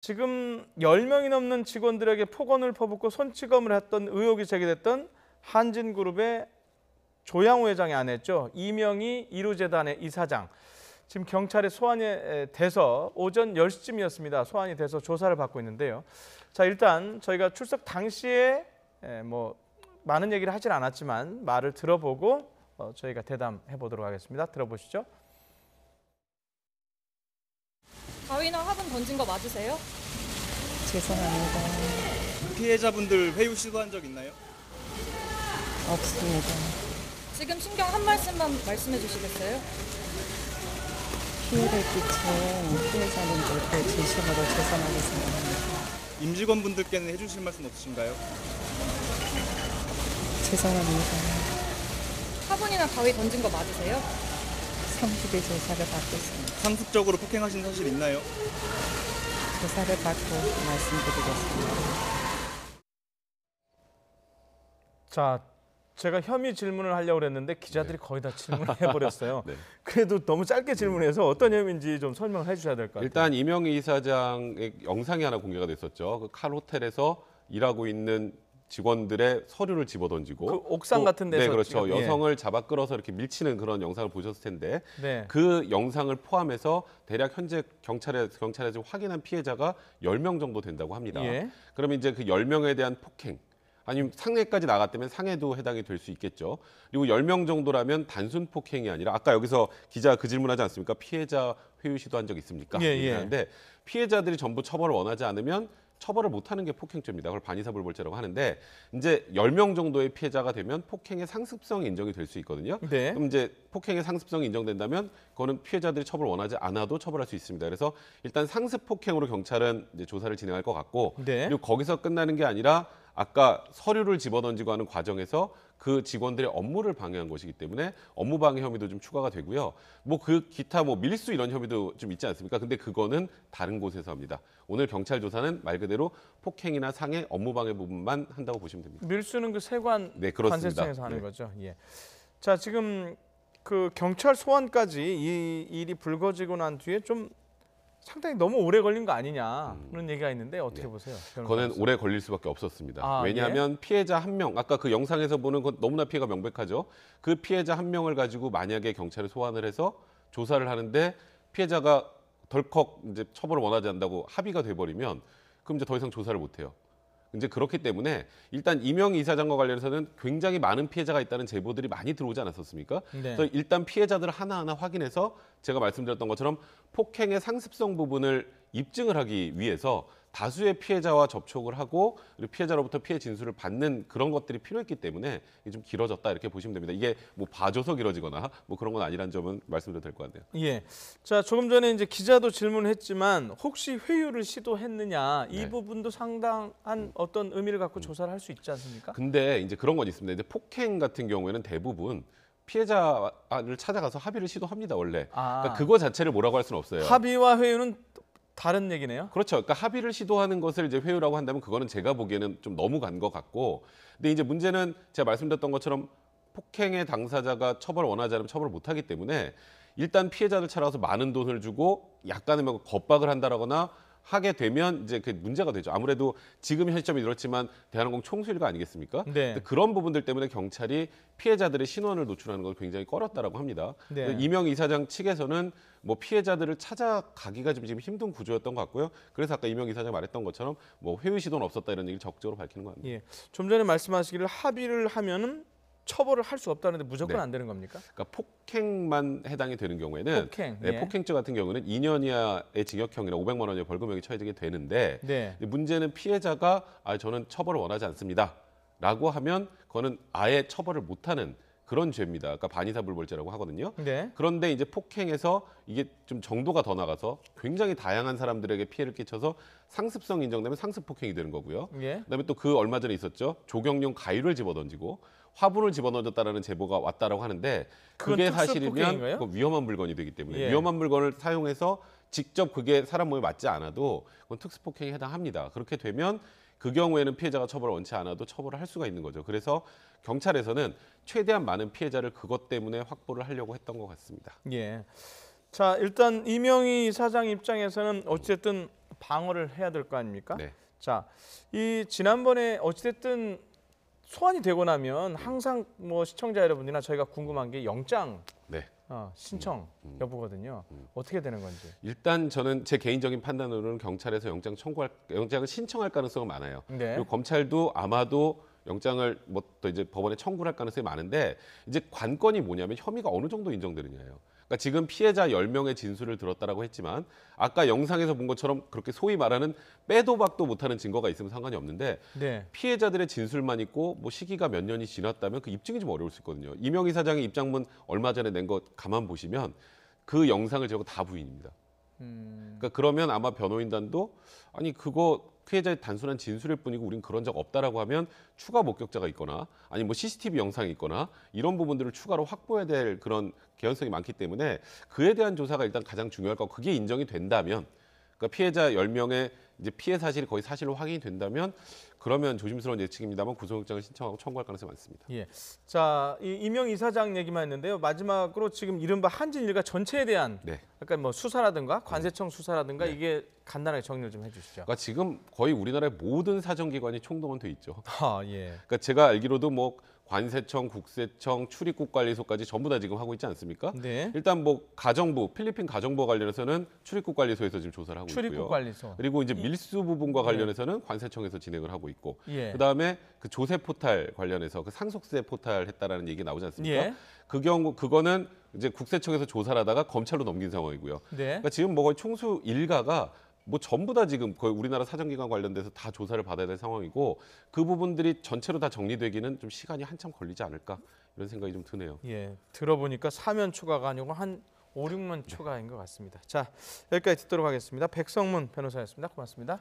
지금 10명이 넘는 직원들에게 폭언을 퍼붓고 손찌검을 했던 의혹이 제기됐던 한진그룹의 조양호 회장의 아내죠. 이명희 이루재단의 이사장. 지금 경찰에 소환이 돼서 오전 10시쯤이었습니다. 소환이 돼서 조사를 받고 있는데요. 자, 일단 저희가 출석 당시에 많은 얘기를 하진 않았지만 말을 들어보고 저희가 대담해 보도록 하겠습니다. 들어보시죠. 가위나 화분 던진 거 맞으세요? 죄송합니다. 피해자분들 회유 시도한 적 있나요? 없습니다. 지금 신경 한 말씀만 말씀해 주시겠어요? 피해를 끼친 피해자분들께 진심으로 죄송하게 생각합니다. 임직원분들께는 해주실 말씀 없으신가요? 죄송합니다. 화분이나 가위 던진 거 맞으세요? 성급히 조사를 받고 있습니다. 상습적으로 폭행하신 사실 있나요? 조사를 받고 말씀드리겠습니다. 자, 제가 혐의 질문을 하려고 했는데 기자들이 거의 다 질문을 해버렸어요. 네. 그래도 너무 짧게 질문해서 어떤 혐의인지 좀 설명을 해주셔야 될 것 같아요. 일단 이명희 이사장의 영상이 하나 공개가 됐었죠. 그 칼 호텔에서 일하고 있는 직원들의 서류를 집어던지고 그 옥상 같은 데서 네, 그렇죠. 지금, 여성을 잡아 끌어서 이렇게 밀치는 그런 영상을 보셨을 텐데 네. 그 영상을 포함해서 대략 현재 경찰에서 확인한 피해자가 10명 정도 된다고 합니다. 예. 그러면 이제 그 10명에 대한 폭행 아니면 상해까지 나갔다면 상해도 해당이 될 수 있겠죠. 그리고 10명 정도라면 단순 폭행이 아니라 아까 여기서 기자 그 질문하지 않습니까? 피해자 회유 시도한 적 있습니까? 예. 하는데 피해자들이 전부 처벌을 원하지 않으면 처벌을 못하는 게 폭행죄입니다. 그걸 반의사불벌죄라고 하는데 이제 10명 정도의 피해자가 되면 폭행의 상습성이 인정이 될 수 있거든요. 네. 그럼 이제 폭행의 상습성이 인정된다면 그거는 피해자들이 처벌을 원하지 않아도 처벌할 수 있습니다. 그래서 일단 상습 폭행으로 경찰은 이제 조사를 진행할 것 같고 네. 그리고 거기서 끝나는 게 아니라 아까 서류를 집어던지고 하는 과정에서 그 직원들의 업무를 방해한 것이기 때문에 업무 방해 혐의도 좀 추가가 되고요. 그 기타 밀수 이런 혐의도 좀 있지 않습니까? 근데 그거는 다른 곳에서 합니다. 오늘 경찰 조사는 말 그대로 폭행이나 상해, 업무 방해 부분만 한다고 보시면 됩니다. 밀수는 그 세관 네, 그렇습니다. 관세청에서 하는 네. 거죠. 예. 자, 지금 그 경찰 소환까지 이 일이 불거지고 난 뒤에 좀 상당히 너무 오래 걸린 거 아니냐 그런 얘기가 있는데 어떻게 보세요? 그거는 오래 걸릴 수밖에 없었습니다. 아, 왜냐하면 피해자 한 명, 아까 그 영상에서 보는 건 너무나 피해가 명백하죠. 그 피해자 한 명을 가지고 만약에 경찰에 소환을 해서 조사를 하는데 피해자가 덜컥 이제 처벌을 원하지 않는다고 합의가 돼버리면 그럼 이제 더 이상 조사를 못 해요. 이제 그렇기 때문에 일단 이명희 이사장과 관련해서는 굉장히 많은 피해자가 있다는 제보들이 많이 들어오지 않았었습니까? 네. 그래서 일단 피해자들을 하나하나 확인해서 제가 말씀드렸던 것처럼 폭행의 상습성 부분을 입증을 하기 위해서 다수의 피해자와 접촉을 하고 그리고 피해자로부터 피해 진술을 받는 그런 것들이 필요했기 때문에 이게 좀 길어졌다 이렇게 보시면 됩니다. 이게 봐줘서 길어지거나 그런 건 아니라는 점은 말씀드려도 될 것 같네요. 예. 자, 조금 전에 이제 기자도 질문했지만 혹시 회유를 시도했느냐 이 네. 부분도 상당한 어떤 의미를 갖고 조사를 할 수 있지 않습니까? 근데 이제 그런 건 있습니다. 이제 폭행 같은 경우에는 대부분 피해자를 찾아가서 합의를 시도합니다, 원래. 그러니까 그거 자체를 뭐라고 할 수는 없어요. 합의와 회유는 다른 얘기네요. 그렇죠. 그러니까 합의를 시도하는 것을 이제 회유라고 한다면 그거는 제가 보기에는 좀 너무 간 것 같고. 근데 이제 문제는 제가 말씀드렸던 것처럼 폭행의 당사자가 처벌을 원하지 않으면 처벌을 못 하기 때문에 일단 피해자를 찾아가서 많은 돈을 주고 약간의 겁박을 한다거나 하게 되면 이제 그 문제가 되죠. 아무래도 지금 현 시점이 그렇지만 대한항공 총수일가 아니겠습니까? 네. 그런 부분들 때문에 경찰이 피해자들의 신원을 노출하는 걸 굉장히 꺼렸다라고 합니다. 네. 이명희 이사장 측에서는 피해자들을 찾아가기가 좀 지금 힘든 구조였던 것 같고요. 그래서 아까 이명희 이사장 말했던 것처럼 회유 시도는 없었다 이런 얘기를 적극적으로 밝히는 거 아닙니까? 예. 좀 전에 말씀하시기를 합의를 하면은 처벌을 할 수 없다는데 무조건 네. 안 되는 겁니까? 그러니까 폭행만 해당이 되는 경우에는 폭행, 네, 예. 폭행죄 같은 경우는 2년 이하의 징역형이나 500만 원의 벌금형이 처해지게 되는데 네. 문제는 피해자가 저는 처벌을 원하지 않습니다라고 하면 그거는 아예 처벌을 못하는 그런 죄입니다. 그러니까 반의사불벌죄라고 하거든요. 네. 그런데 이제 폭행에서 이게 좀 정도가 더 나가서 굉장히 다양한 사람들에게 피해를 끼쳐서 상습성 인정되면 상습 폭행이 되는 거고요. 예. 그다음에 또 그 얼마 전에 있었죠. 조경용 가위를 집어던지고 화분을 집어넣었다라는 제보가 왔다라고 하는데 그게 그건 사실이면 특수폭행인가요? 그건 위험한 물건이 되기 때문에 예. 위험한 물건을 사용해서 직접 그게 사람 몸에 맞지 않아도 그건 특수폭행에 해당합니다. 그렇게 되면 그 경우에는 피해자가 처벌을 원치 않아도 처벌을 할 수가 있는 거죠. 그래서 경찰에서는 최대한 많은 피해자를 그것 때문에 확보를 하려고 했던 것 같습니다. 예. 자, 일단 이명희 사장 입장에서는 어쨌든 방어를 해야 될 거 아닙니까? 네. 자, 이 지난번에 어찌됐든 소환이 되고 나면 항상 뭐 시청자 여러분이나 저희가 궁금한 게 영장 네. 신청 여부거든요. 어떻게 되는 건지. 일단 저는 제 개인적인 판단으로는 경찰에서 영장을 신청할 가능성은 많아요. 네. 그리고 검찰도 아마도 영장을 뭐 또 이제 법원에 청구를 할 가능성이 많은데 이제 관건이 뭐냐면 혐의가 어느 정도 인정되느냐예요. 그러니까 지금 피해자 10명의 진술을 들었다라고 했지만 아까 영상에서 본 것처럼 그렇게 소위 말하는 빼도 박도 못하는 증거가 있으면 상관이 없는데 네. 피해자들의 진술만 있고 뭐 시기가 몇 년이 지났다면 그 입증이 좀 어려울 수 있거든요. 이명희 사장의 입장문 얼마 전에 낸 거 가만 보시면 그 영상을 제고 다 부인입니다. 그러니까 그러면 아마 변호인단도 아니 그거 피해자의 단순한 진술일 뿐이고 우린 그런 적 없다라고 하면 추가 목격자가 있거나 아니 뭐 CCTV 영상이 있거나 이런 부분들을 추가로 확보해야 될 그런 개연성이 많기 때문에 그에 대한 조사가 일단 가장 중요할 거고 그게 인정이 된다면 그러니까 피해자 10명의 이제 피해 사실이 거의 사실로 확인이 된다면 그러면 조심스러운 예측입니다만 구속영장을 신청하고 청구할 가능성이 많습니다. 예. 자, 이 이명 이사장 얘기만 했는데요. 마지막으로 지금 이른바 한진 일가 전체에 대한 네. 약간 뭐 수사라든가 관세청 수사라든가 이게 간단하게 정리를 좀 해주시죠. 그러니까 지금 거의 우리나라의 모든 사정기관이 총동원 돼 있죠. 아, 예. 그러니까 제가 알기로도 뭐 관세청, 국세청, 출입국관리소까지 전부 다 지금 하고 있지 않습니까? 네. 일단 뭐 가정부, 필리핀 가정부와 관련해서는 출입국관리소에서 지금 조사를 하고 있고요. 출입국관리소. 그리고 이제 밀수 부분과 관련해서는 관세청에서 진행을 하고 있고, 예. 그다음에 그 조세 포탈 관련해서 그 상속세 포탈 했다라는 얘기 나오지 않습니까? 예. 그 경우 그거는 이제 국세청에서 조사를 하다가 검찰로 넘긴 상황이고요. 네. 그러니까 지금 뭐 거의 총수 일가가 뭐 전부 다 지금 거의 우리나라 사정기관 관련돼서 다 조사를 받아야 될 상황이고 그 부분들이 전체로 다 정리되기는 좀 시간이 한참 걸리지 않을까 이런 생각이 좀 드네요. 예. 들어보니까 4면 추가가 아니고 한 5, 6면 추가인 것 같습니다. 자, 여기까지 듣도록 하겠습니다. 백성문 변호사였습니다. 고맙습니다.